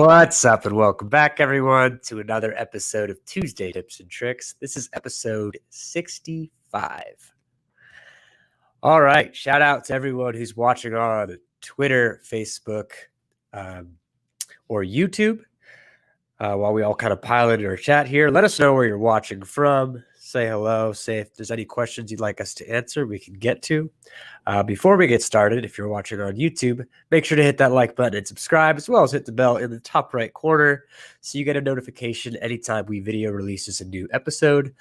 What's up, and welcome back, everyone, to another episode of Tuesday Tips and Tricks. This is episode 65. All right, shout out to everyone who's watching on Twitter, Facebook, or YouTube. While we all kind of pile into our chat here, let us know where you're watching from. Say hello. Say if there's any questions you'd like us to answer, we can get to. Before we get started, if you're watching on YouTube, make sure to hit that like button and subscribe, as well as hit the bell in the top right corner so you get a notification anytime WeVideo releases a new episode.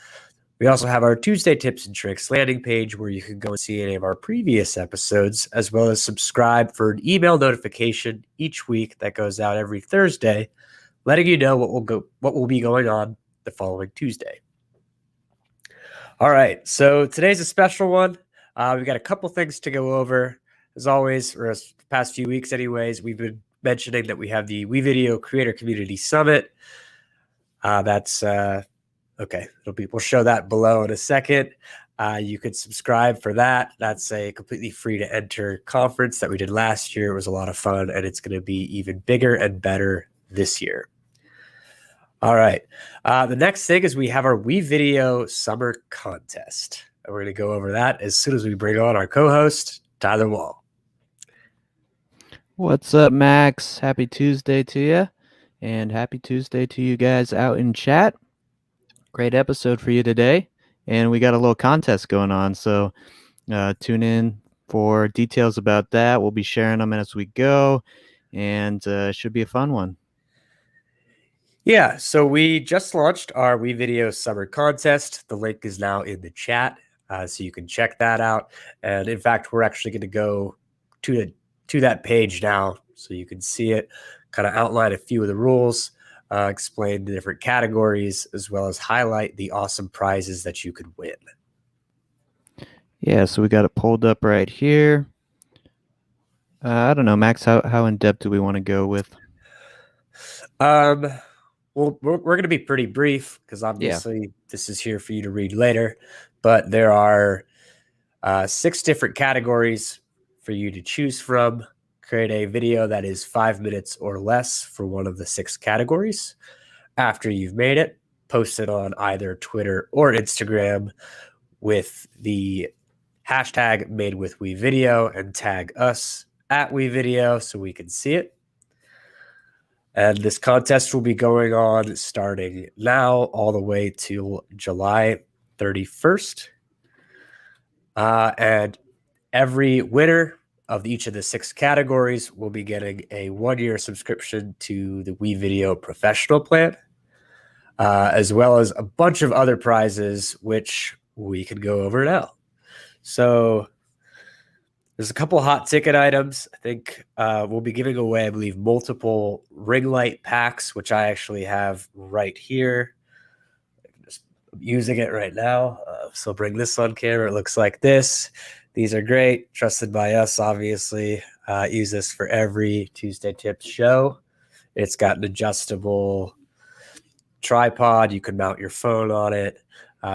We also have our Tuesday Tips and Tricks landing page where you can go and see any of our previous episodes, as well as subscribe for an email notification each week that goes out every Thursday, letting you know what will be going on the following Tuesday. All right, so today's a special one. We've got a couple things to go over. As always, for the past few weeks anyways, we've been mentioning that we have the WeVideo Creator Community Summit. Okay. We'll show that below in a second. You could subscribe for that. That's a completely free to enter conference that we did last year. It was a lot of fun, and it's going to be even bigger and better this year. All right. The next thing is we have our WeVideo Summer Contest. And we're going to go over that as soon as we bring on our co-host, Tyler Wall. What's up, Max? Happy Tuesday to you, and happy Tuesday to you guys out in chat. Great episode for you today, and we got a little contest going on, so tune in for details about that. We'll be sharing them as we go, and it should be a fun one. Yeah, so we just launched our WeVideo Summer Contest. The link is now in the chat, so you can check that out. And in fact, we're actually going to go to that page now so you can see it, kind of outline a few of the rules, explain the different categories, as well as highlight the awesome prizes that you could win. Yeah, so we got it pulled up right here. I don't know, Max, how in-depth do we want to go with? Well, we're going to be pretty brief because obviously this is here for you to read later, but there are 6 different categories for you to choose from. Create a video that is 5 minutes or less for one of the 6 categories. After you've made it, post it on either Twitter or Instagram with the hashtag #MadeWithWeVideo and tag us at WeVideo so we can see it. And this contest will be going on starting now all the way till July 31st. And every winner of each of the 6 categories will be getting a 1-year subscription to the WeVideo Professional Plan, as well as a bunch of other prizes, which we can go over now. So there's a couple hot ticket items. I think we'll be giving away, I believe, multiple ring light packs, which I actually have right here. I'm just using it right now. So I'll bring this on camera. It looks like this. These are great. Trusted by us, obviously. Use this for every Tuesday Tips show. It's got an adjustable tripod. You can mount your phone on it.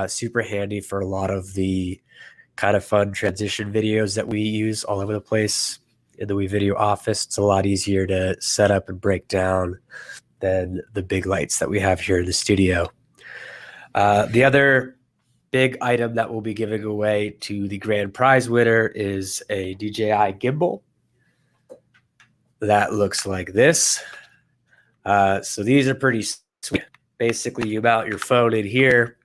Super handy for a lot of the kind of fun transition videos that we use all over the place in the WeVideo office. It's a lot easier to set up and break down than the big lights that we have here in the studio. The other big item that we'll be giving away to the grand prize winner is a Dji Gimbal. That looks like this. So these are pretty sweet. Basically, you mount your phone in here,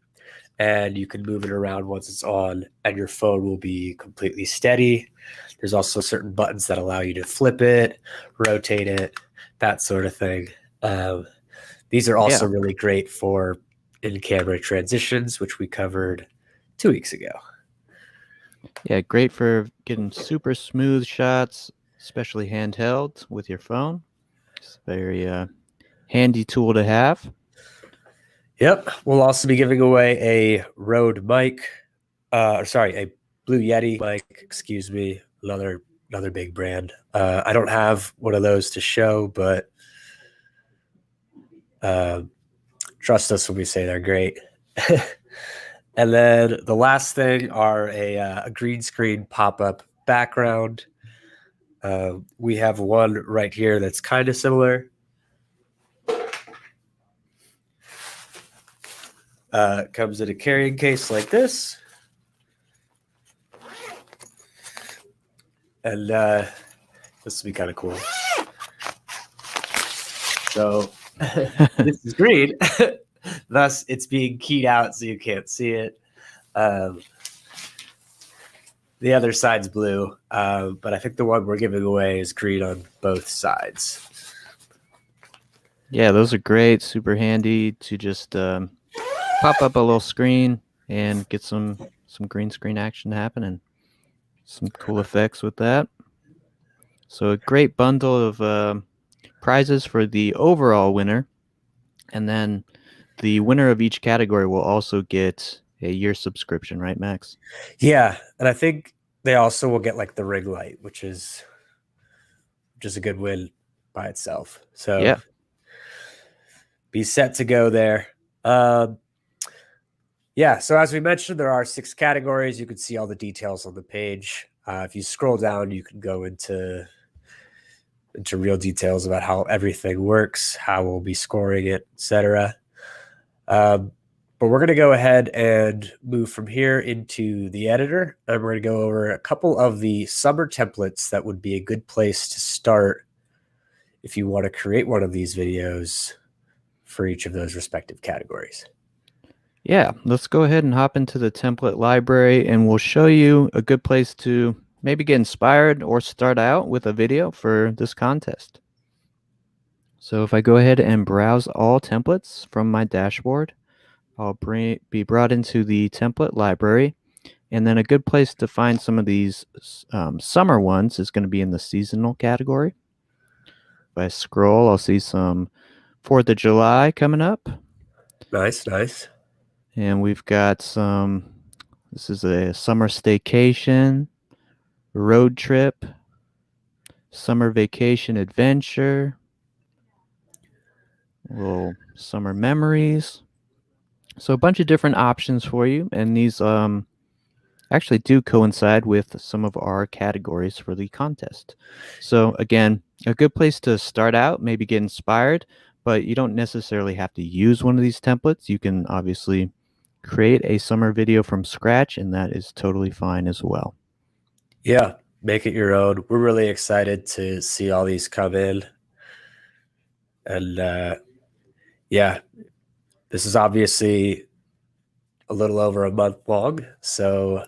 and you can move it around once it's on, and your phone will be completely steady. There's also certain buttons that allow you to flip it, rotate it, that sort of thing. These are also really great for in-camera transitions, which we covered 2 weeks ago. Yeah, great for getting super smooth shots, especially handheld with your phone. It's a very handy tool to have. Yep. We'll also be giving away a Rode mic, a Blue Yeti mic, excuse me, another big brand. I don't have one of those to show, but trust us when we say they're great. And then the last thing are a green screen pop-up background. We have one right here that's kind of similar. Comes in a carrying case like this. And this will be kind of cool. So this is green. Thus, it's being keyed out so you can't see it. The other side's blue, but I think the one we're giving away is green on both sides. Yeah, those are great. Super handy to just pop up a little screen and get some green screen action happening. Some cool effects with that. So a great bundle of prizes for the overall winner. And then the winner of each category will also get a year subscription, right, Max? Yeah, and I think they also will get like the ring light, which is a good win by itself. So yeah, be set to go there. Yeah, so as we mentioned, there are 6 categories. You can see all the details on the page. If you scroll down, you can go into real details about how everything works, how we'll be scoring it, etc. But we're going to go ahead and move from here into the editor, and we're going to go over a couple of the summer templates that would be a good place to start if you want to create one of these videos for each of those respective categories. Yeah, let's go ahead and hop into the template library and we'll show you a good place to maybe get inspired or start out with a video for this contest. So if I go ahead and browse all templates from my dashboard, I'll be brought into the template library. And then a good place to find some of these summer ones is going to be in the seasonal category. If I scroll, I'll see some 4th of July coming up. Nice, nice. And we've got some, this is a summer staycation, road trip, summer vacation adventure, little summer memories. So a bunch of different options for you. And these actually do coincide with some of our categories for the contest. So again, a good place to start out, maybe get inspired, but you don't necessarily have to use one of these templates. You can obviously create a summer video from scratch, and that is totally fine as well. Yeah, make it your own. We're really excited to see all these come in. And yeah, this is obviously a little over a month long. So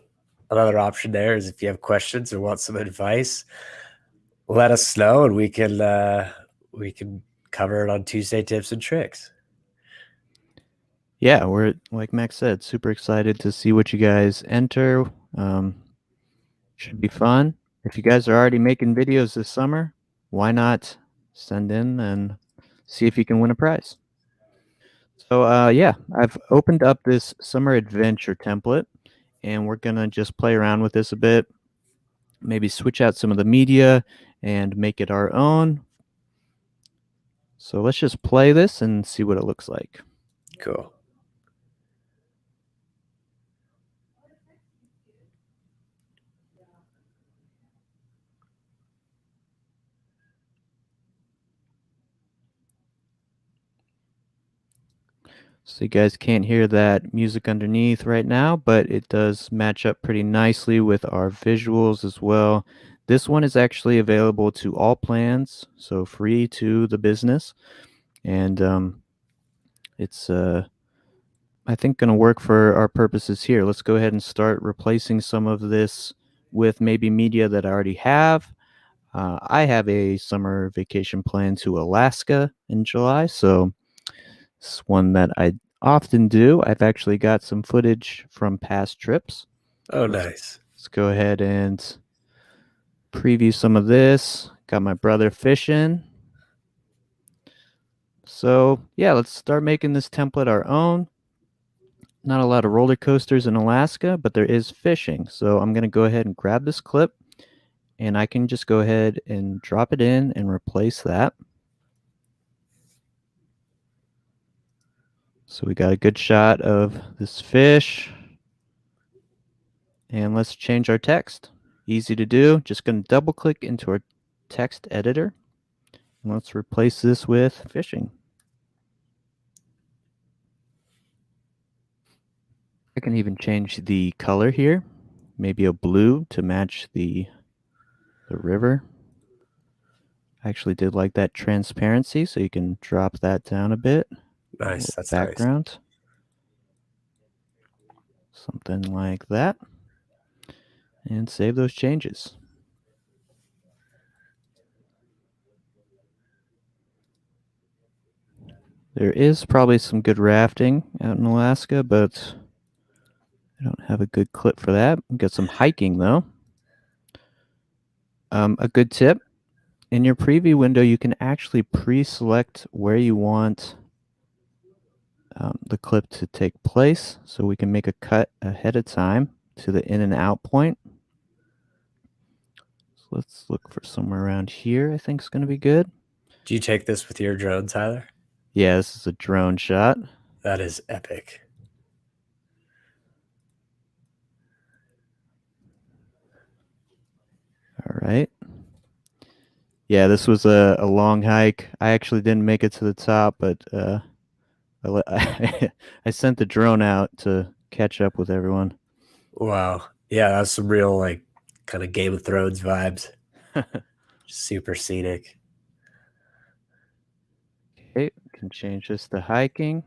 another option there is if you have questions or want some advice, let us know and we can cover it on Tuesday Tips and Tricks. Yeah, we're, like Max said, super excited to see what you guys enter. Should be fun. If you guys are already making videos this summer, why not send in and see if you can win a prize? So yeah, I've opened up this summer adventure template and we're gonna just play around with this a bit, maybe switch out some of the media and make it our own. So let's just play this and see what it looks like. Cool. So you guys can't hear that music underneath right now, but it does match up pretty nicely with our visuals as well. This one is actually available to all plans, so free to the business. And it's, I think, going to work for our purposes here. Let's go ahead and start replacing some of this with maybe media that I already have. I have a summer vacation plan to Alaska in July, so it's one that I often do. I've actually got some footage from past trips. Oh, nice. Let's go ahead and preview some of this. Got my brother fishing. So yeah, let's start making this template our own. Not a lot of roller coasters in Alaska, but there is fishing. So I'm going to go ahead and grab this clip and I can just go ahead and drop it in and replace that. So we got a good shot of this fish. And let's change our text. Easy to do. Just going to double click into our text editor. And let's replace this with fishing. I can even change the color here, maybe a blue to match the river. I actually did like that transparency, so you can drop that down a bit. Nice. That's nice. Background. Something like that. And save those changes. There is probably some good rafting out in Alaska, but I don't have a good clip for that. We've got some hiking though. A good tip, in your preview window, you can actually pre-select where you want the clip to take place. So we can make a cut ahead of time to the in and out point. So let's look for somewhere around here. I think is going to be good. Do you take this with your drone, Tyler? Yeah, this is a drone shot. That is epic. All right. Yeah, this was a long hike. I actually didn't make it to the top, but I sent the drone out to catch up with everyone. Wow. Yeah, that's some real like kind of Game of Thrones vibes. Super scenic. Okay, can change this to hiking.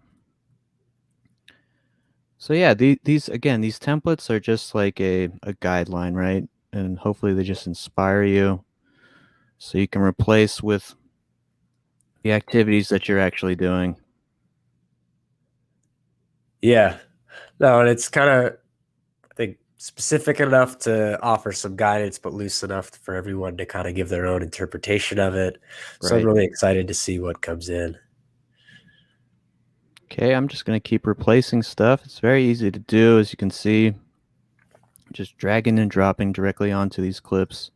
So yeah, these again, these templates are just like a guideline, right? And hopefully they just inspire you so you can replace with the activities that you're actually doing. Yeah. No, and it's kind of, I think, specific enough to offer some guidance, but loose enough for everyone to kind of give their own interpretation of it. So I'm Right. really excited to see what comes in. Okay, I'm just going to keep replacing stuff. It's very easy to do, as you can see. Just dragging and dropping directly onto these clips.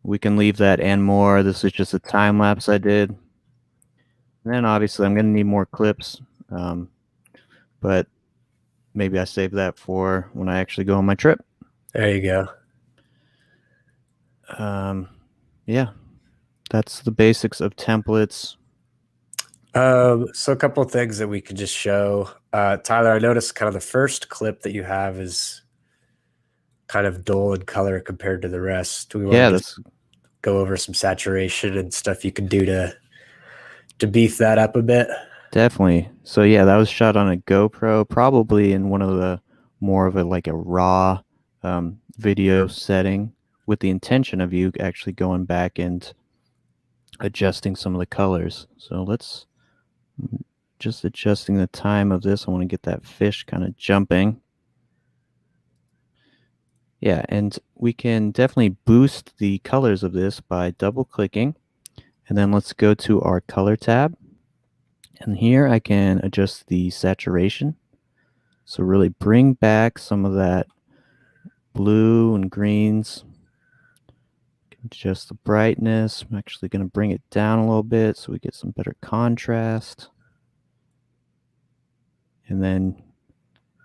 We can leave that and more. This is just a time lapse I did. And then obviously I'm going to need more clips, but maybe I save that for when I actually go on my trip. There you go. Yeah, that's the basics of templates. So a couple of things that we could just show. Tyler, I noticed kind of the first clip that you have is kind of dull in color compared to the rest. Do we want Yeah, to just go over some saturation and stuff you can do to beef that up a bit? definitely. So yeah, that was shot on a GoPro, probably in one of the more of a like a raw video setting, with the intention of you actually going back and adjusting some of the colors. So let's just adjusting the time of this. I want to get that fish kind of jumping. Yeah, and we can definitely boost the colors of this by double clicking. And then let's go to our color tab. And here I can adjust the saturation. So really bring back some of that blue and greens. Adjust the brightness. I'm actually going to bring it down a little bit so we get some better contrast. And then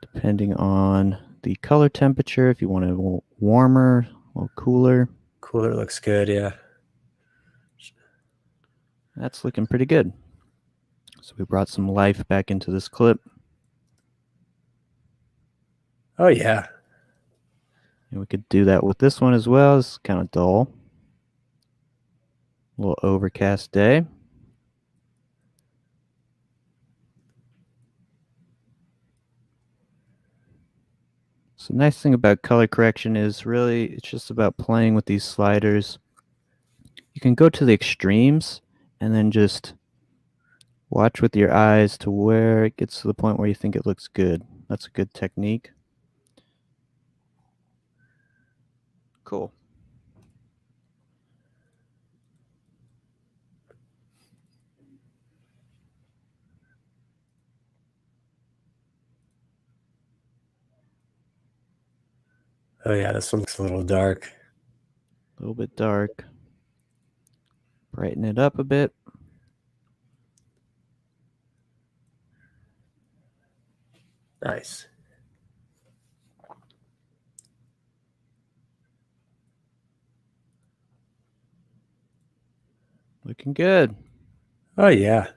depending on the color temperature, if you want it a little warmer, a little cooler. Cooler looks good, yeah. That's looking pretty good. So we brought some life back into this clip. Oh, yeah. And we could do that with this one as well. It's kind of dull. A little overcast day. So the nice thing about color correction is really it's just about playing with these sliders. You can go to the extremes and then just watch with your eyes to where it gets to the point where you think it looks good. That's a good technique. Cool. Oh, yeah, this one looks a little dark. A little bit dark. Brighten it up a bit. Nice. Looking good. Oh, yeah.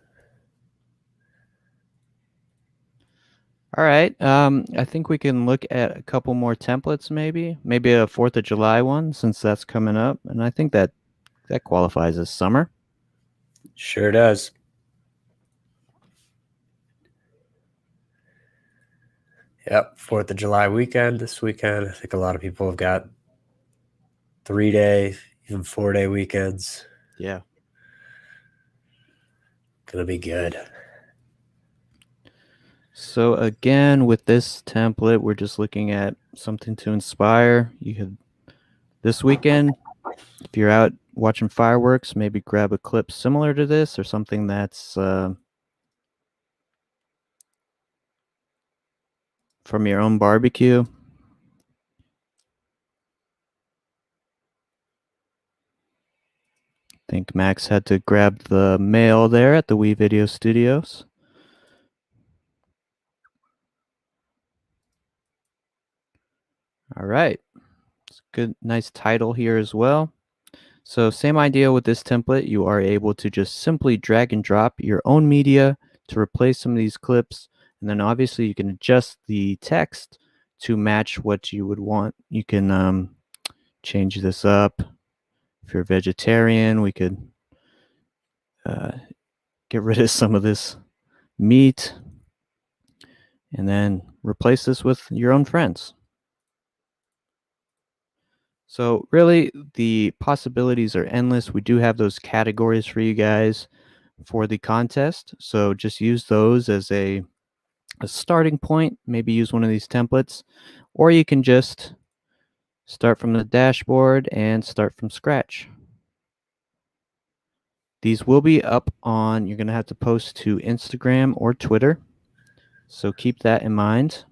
All right. I think we can look at a couple more templates, maybe a 4th of July one, since that's coming up, and I think that qualifies as summer. Sure does. Yep, 4th of July weekend this weekend. I think a lot of people have got 3-day, even 4-day weekends. Yeah. Gonna be good. So again, with this template, we're just looking at something to inspire. You could, this weekend, if you're out watching fireworks, maybe grab a clip similar to this or something that's from your own barbecue. I think Max had to grab the mail there at the WeVideo studios. All right. It's a good, nice title here as well. So same idea with this template. You are able to just simply drag and drop your own media to replace some of these clips. And then obviously you can adjust the text to match what you would want. You can change this up. If you're a vegetarian, we could get rid of some of this meat and then replace this with your own friends. So really, the possibilities are endless. We do have those categories for you guys for the contest. So just use those as a starting point. Maybe use one of these templates, or you can just start from the dashboard and start from scratch. These will be up on, you're going to have to post to Instagram or Twitter. So keep that in mind.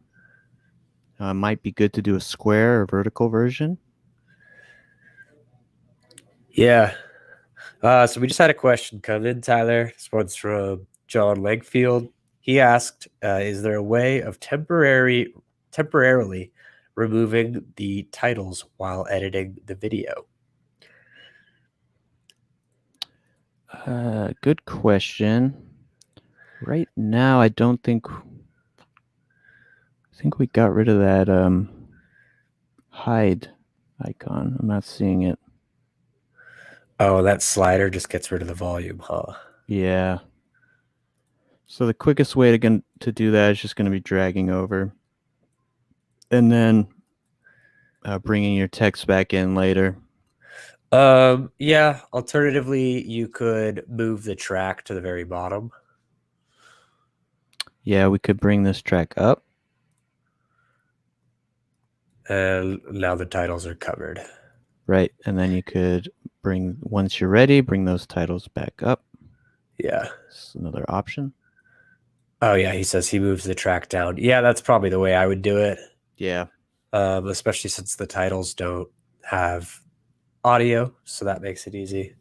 Might be good to do a square or vertical version. Yeah. So we just had a question come in, Tyler. This one's from John Legfield. He asked, is there a way of temporarily removing the titles while editing the video? Good question. Right now, I think we got rid of that hide icon. I'm not seeing it. Oh, that slider just gets rid of the volume, huh? Yeah. So the quickest way to do that is just going to be dragging over and then bringing your text back in later. Yeah. Alternatively, you could move the track to the very bottom. Yeah, we could bring this track up. And now the titles are covered. Right. And then you could once you're ready, bring those titles back up. Yeah. That's another option. Oh, yeah. He says he moves the track down. Yeah, that's probably the way I would do it. Yeah. Especially since the titles don't have audio, so that makes it easy.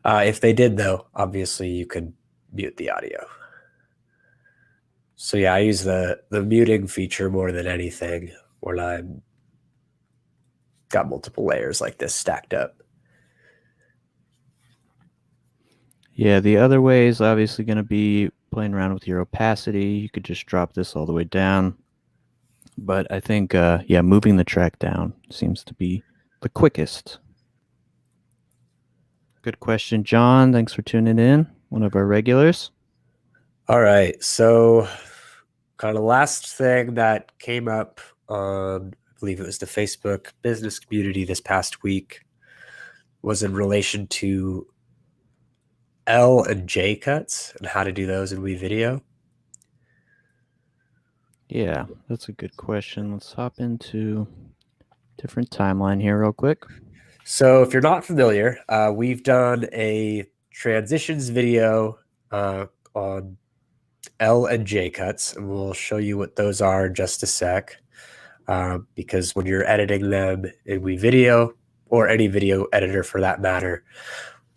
If they did, though, obviously you could mute the audio. So yeah, I use the muting feature more than anything when I'm got multiple layers like this stacked up. Yeah, the other way is obviously going to be playing around with your opacity. You could just drop this all the way down. But I think, yeah, moving the track down seems to be the quickest. Good question, John. Thanks for tuning in. One of our regulars. All right. So kind of last thing that came up on, I believe it was the Facebook business community this past week, was in relation to L and J cuts and how to do those in WeVideo. Yeah, that's a good question. Let's hop into different timeline here real quick. So if you're not familiar, we've done a transitions video on L and J cuts, and we'll show you what those are in just a sec. Because when you're editing them in WeVideo, or any video editor for that matter,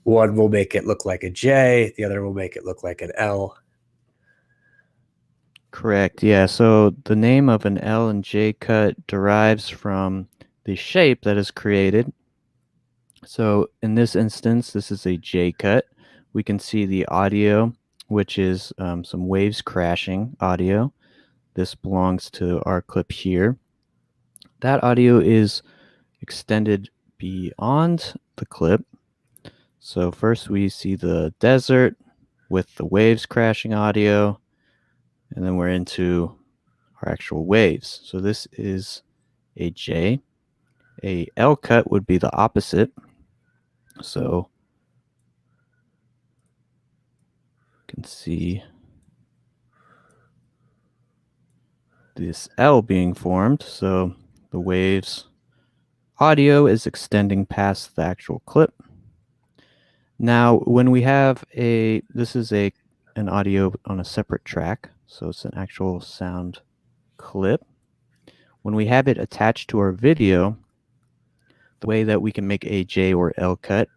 one will make it look like a J, the other will make it look like an L. Correct. Yeah. So the name of an L and J cut derives from the shape that is created. So in this instance, this is a J cut. We can see the audio which is some waves crashing audio. This belongs to our clip here. That audio is extended beyond the clip. So first we see the desert with the waves crashing audio, and then we're into our actual waves. So this is a J. A L cut would be the opposite. So you can see this L being formed. So the waves audio is extending past the actual clip. Now, when we have this is an audio on a separate track, so it's an actual sound clip. When we have it attached to our video, the way that we can make a J or L cut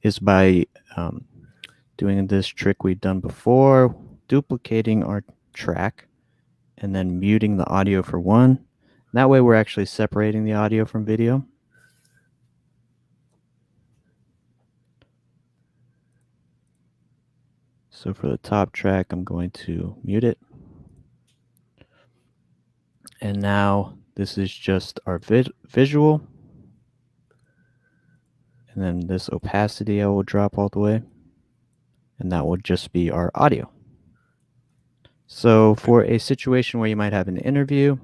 is by doing this trick we've done before, duplicating our track, and then muting the audio for one. That way we're actually separating the audio from video. So for the top track, I'm going to mute it. And now this is just our visual. And then this opacity I will drop all the way. And that will just be our audio. So for a situation where you might have an interview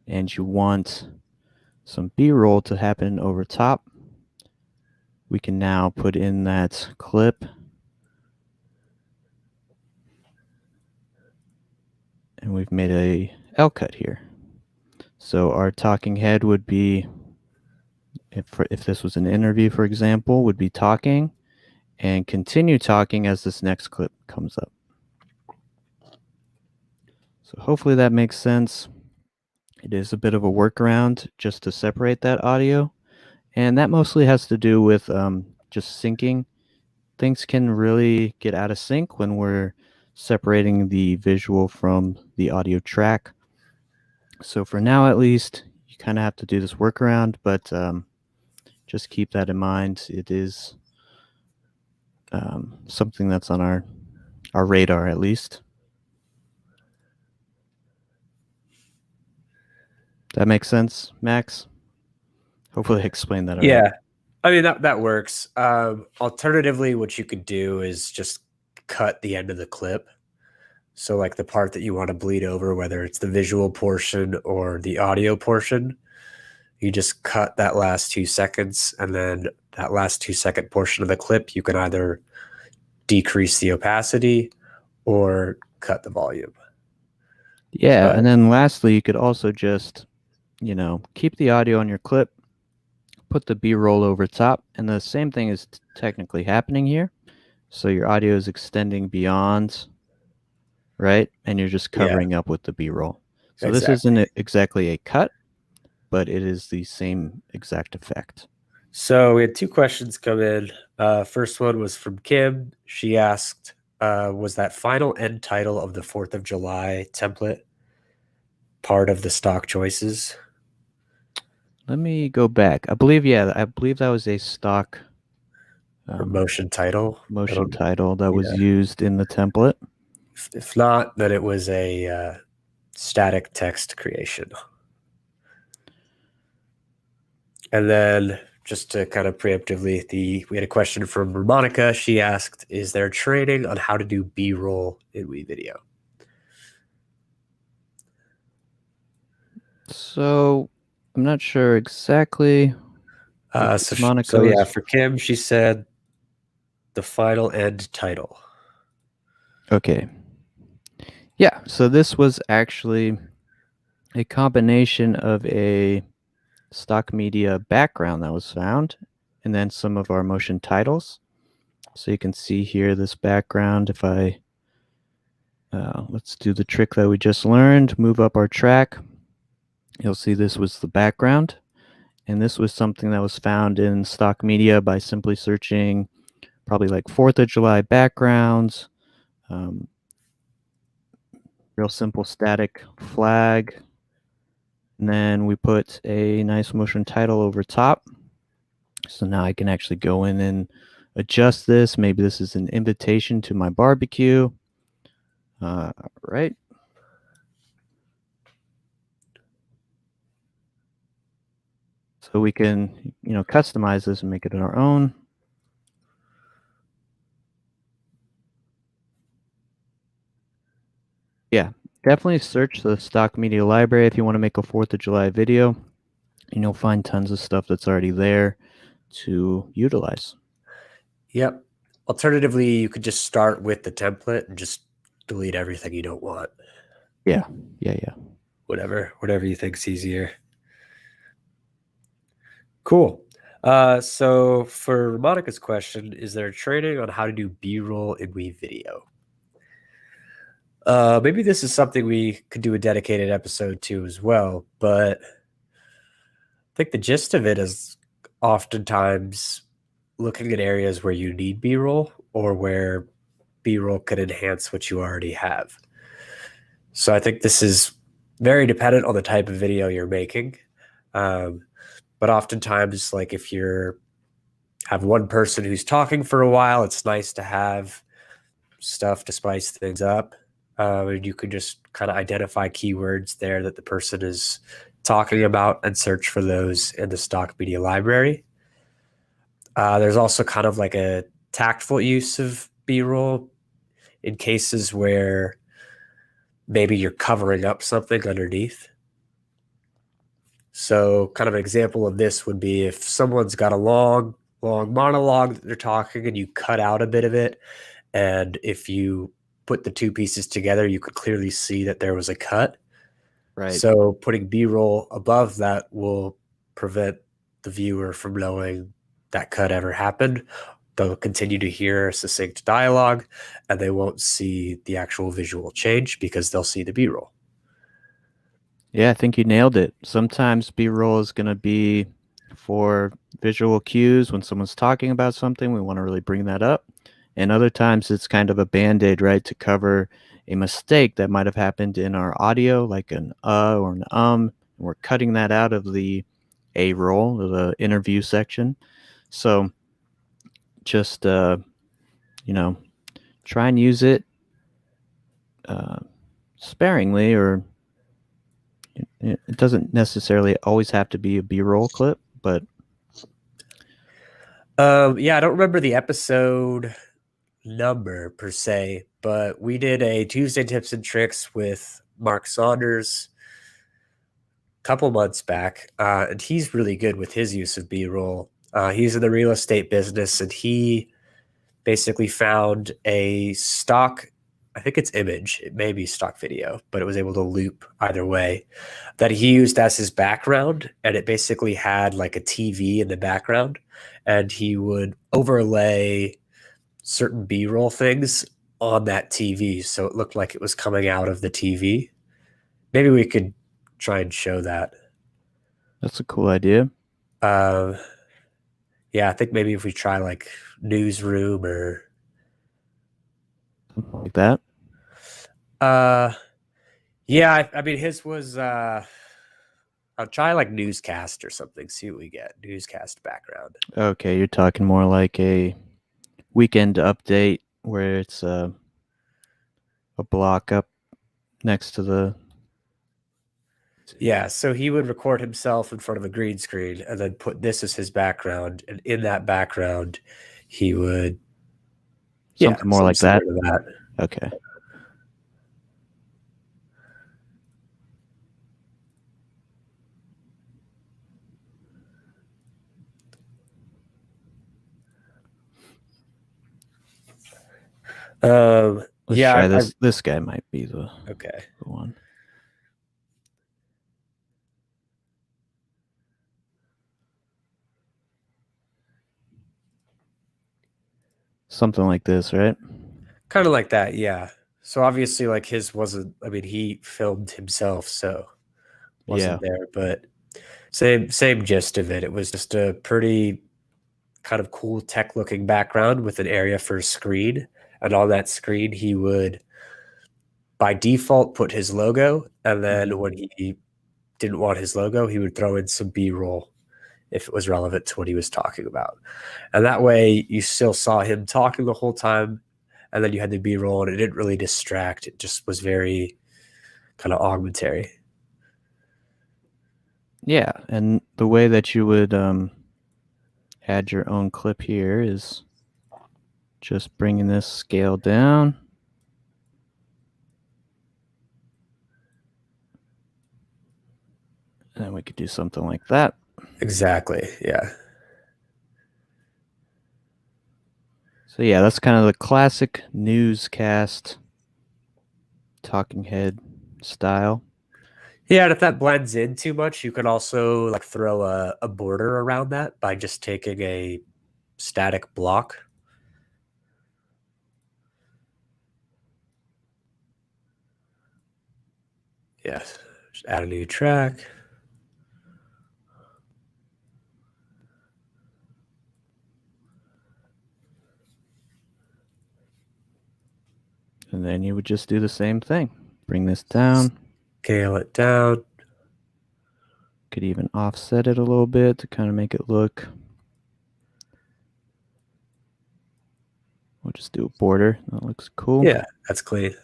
and you want some B-roll to happen over top, we can now put in that clip. And we've made a L cut here. So our talking head would be, if this was an interview, for example, would be talking and continue talking as this next clip comes up. So hopefully that makes sense. It is a bit of a workaround just to separate that audio. And that mostly has to do with just syncing. Things can really get out of sync when we're separating the visual from the audio track. So for now, at least, you kind of have to do this workaround, but just keep that in mind. It is something that's on our radar, at least. That makes sense, Max? Hopefully I explained that. Yeah. Right. I mean, that works. Alternatively, what you could do is just cut the end of the clip. So like the part that you want to bleed over, whether it's the visual portion or the audio portion, you just cut that last 2 seconds, and then that last 2-second portion of the clip, you can either decrease the opacity or cut the volume. Yeah, and then lastly, you could also just, keep the audio on your clip, put the B-roll over top, and the same thing is technically happening here. So your audio is extending beyond, right? And you're just covering up with the B-roll. So exactly. This isn't exactly a cut, but it is the same exact effect. So we had 2 questions come in. First one was from Kim. She asked, was that final end title of the 4th of July template part of the stock choices? Let me go back. I believe that was a stock or motion title. Motion title that was used in the template. If not, then it was a static text creation. And then just to kind of preemptively, we had a question from Monica. She asked, is there training on how to do B-roll in WeVideo? So I'm not sure exactly. So yeah, for Kim, she said the final end title. Okay. Yeah, so this was actually a combination of a stock media background that was found, and then some of our motion titles. So you can see here this background. If I let's do the trick that we just learned, move up our track, you'll see this was the background, and this was something that was found in stock media by simply searching probably like 4th of July backgrounds, real simple static flag, and then we put a nice motion title over top. So now I can actually go in and adjust this. Maybe this is an invitation to my barbecue. Right. So we can, customize this and make it our own. Yeah, definitely search the stock media library if you want to make a 4th of July video, and you'll find tons of stuff that's already there to utilize. Yep. Alternatively, you could just start with the template and just delete everything you don't want. Yeah. Whatever you think's easier. Cool. So for Monica's question, is there training on how to do B-roll in WeVideo? Maybe this is something we could do a dedicated episode to as well, but I think the gist of it is oftentimes looking at areas where you need B-roll or where B-roll could enhance what you already have. So I think this is very dependent on the type of video you're making. But oftentimes, like if you're have one person who's talking for a while, it's nice to have stuff to spice things up. And you can just kind of identify keywords there that the person is talking about and search for those in the stock media library. There's also kind of like a tactful use of B-roll in cases where maybe you're covering up something underneath. So kind of an example of this would be if someone's got a long monologue that they're talking and you cut out a bit of it, and if you put the two pieces together, you could clearly see that there was a cut. Right. So putting B-roll above that will prevent the viewer from knowing that cut ever happened. They'll continue to hear succinct dialogue, and they won't see the actual visual change because they'll see the B-roll. Yeah, I think you nailed it. Sometimes B-roll is going to be for visual cues when someone's talking about something. We want to really bring that up. And other times it's kind of a Band-Aid, right, to cover a mistake that might have happened in our audio, like an or an And we're cutting that out of the A-roll, the interview section. So just, try and use it sparingly, or it doesn't necessarily always have to be a B-roll clip, but yeah, I don't remember the episode number per se, but we did a Tuesday Tips and Tricks with Mark Saunders a couple months back, and he's really good with his use of B-roll. He's in the real estate business, and he basically found a stock, I think it's image, it may be stock video, but it was able to loop either way, that he used as his background, and it basically had like a TV in the background, and he would overlay certain B-roll things on that TV, so it looked like it was coming out of the TV. Maybe we could try and show that. that's a cool idea. Yeah, I think maybe if we try like newsroom or Something like that. yeah, I mean his was I'll try like newscast or something, see what we get. Newscast background. Okay, you're talking more like a weekend update where it's a block up next to the. Yeah, so he would record himself in front of a green screen and then put this as his background, and in that background he would Something more like that. that. Okay. Let's try this. This guy might be the one. Something like this, right? Kind of like that, yeah. So obviously, like his wasn't. I mean, he filmed himself, so wasn't there. But same gist of it. It was just a pretty kind of cool tech-looking background with an area for a screen, and on that screen he would, by default, put his logo, and then when he didn't want his logo, he would throw in some B-roll if it was relevant to what he was talking about. And that way you still saw him talking the whole time, and then you had the B-roll, and it didn't really distract. It just was very kind of augmentary. Yeah, and the way that you would add your own clip here is just bringing this scale down. And we could do something like that. Exactly, yeah. So yeah, that's kind of the classic newscast talking head style. Yeah, and if that blends in too much, you can also like throw a border around that by just taking a static block. Yes, just add a new track. And then you would just do the same thing. Bring this down. Scale it down. Could even offset it a little bit to kind of make it look. We'll just do a border. That looks cool. Yeah, that's clean.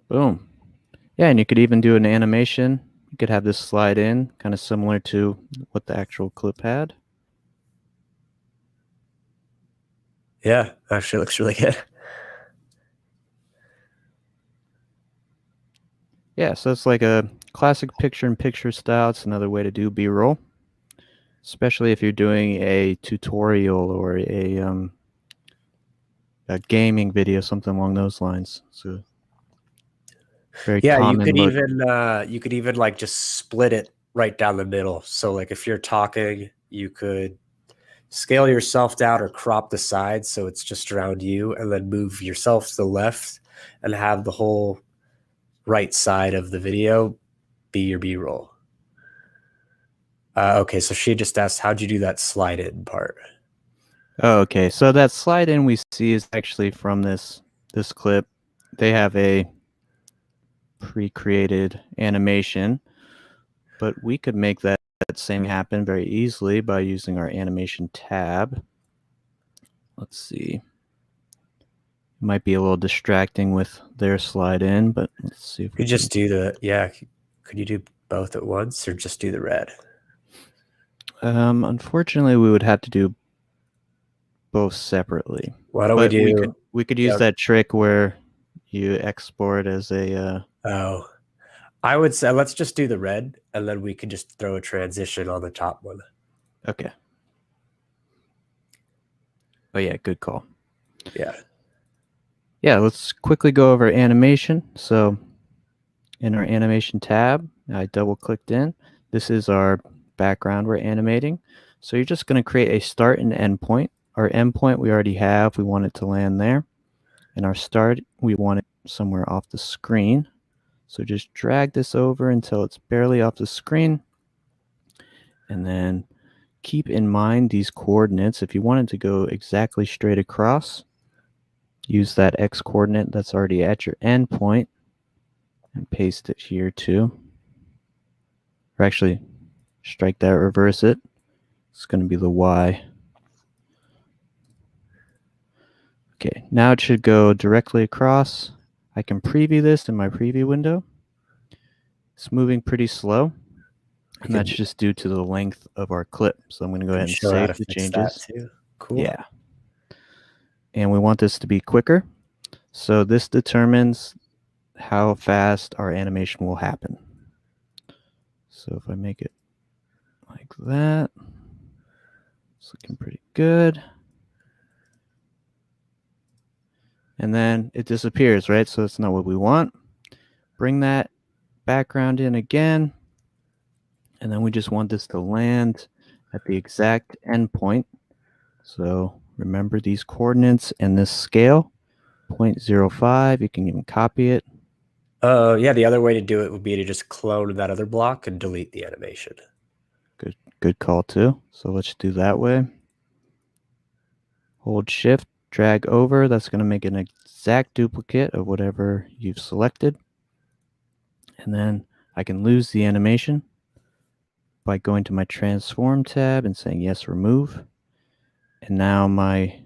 Boom. Yeah, and you could even do an animation. You could have this slide in, kind of similar to what the actual clip had. Yeah, actually looks really good. Yeah, so it's like a classic picture-in-picture style. It's another way to do B-roll, especially if you're doing a tutorial or a gaming video, something along those lines. So very Yeah, common look. you could even like just split it right down the middle. So like if you're talking, you could scale yourself down or crop the sides so it's just around you, and then move yourself to the left and have the whole right side of the video be your B-roll. Okay, so she just asked, how'd you do that slide in part? Oh, okay, so that slide in we see is actually from this clip. They have a pre-created animation, but we could make that same happen very easily by using our animation tab. Let's see. It might be a little distracting with their slide in, but let's see if You just do the, yeah, could you do both at once or just do the red? Unfortunately, we would have to do both separately. Why don't But we do? we could use that trick where you export as a. Oh, I would say let's just do the red, and then we can just throw a transition on the top one. Okay. Oh yeah, good call. Yeah. Yeah, let's quickly go over animation. So in our animation tab, I double clicked in. This is our background we're animating. So you're just going to create a start and end point. Our end point we already have. We want it to land there. And our start, we want it somewhere off the screen. So just drag this over until it's barely off the screen. And then keep in mind these coordinates. If you want it to go exactly straight across, use that X coordinate that's already at your end point and paste it here too. Or actually, strike that, reverse it. It's going to be the Y. Okay, now it should go directly across. I can preview this in my preview window. It's moving pretty slow, and that's just due to the length of our clip. So I'm going to go ahead and save the changes. Too. Cool. Yeah. And we want this to be quicker. So this determines how fast our animation will happen. So if I make it like that, it's looking pretty good. And then it disappears, right? So that's not what we want. Bring that background in again. And then we just want this to land at the exact endpoint. So remember these coordinates and this scale, 0.05. You can even copy it. Yeah, the other way to do it would be to just clone that other block and delete the animation. Good call too. So let's do that way. Hold shift, drag over. That's going to make an exact duplicate of whatever you've selected. And then I can lose the animation by going to my transform tab and saying yes, remove. And now my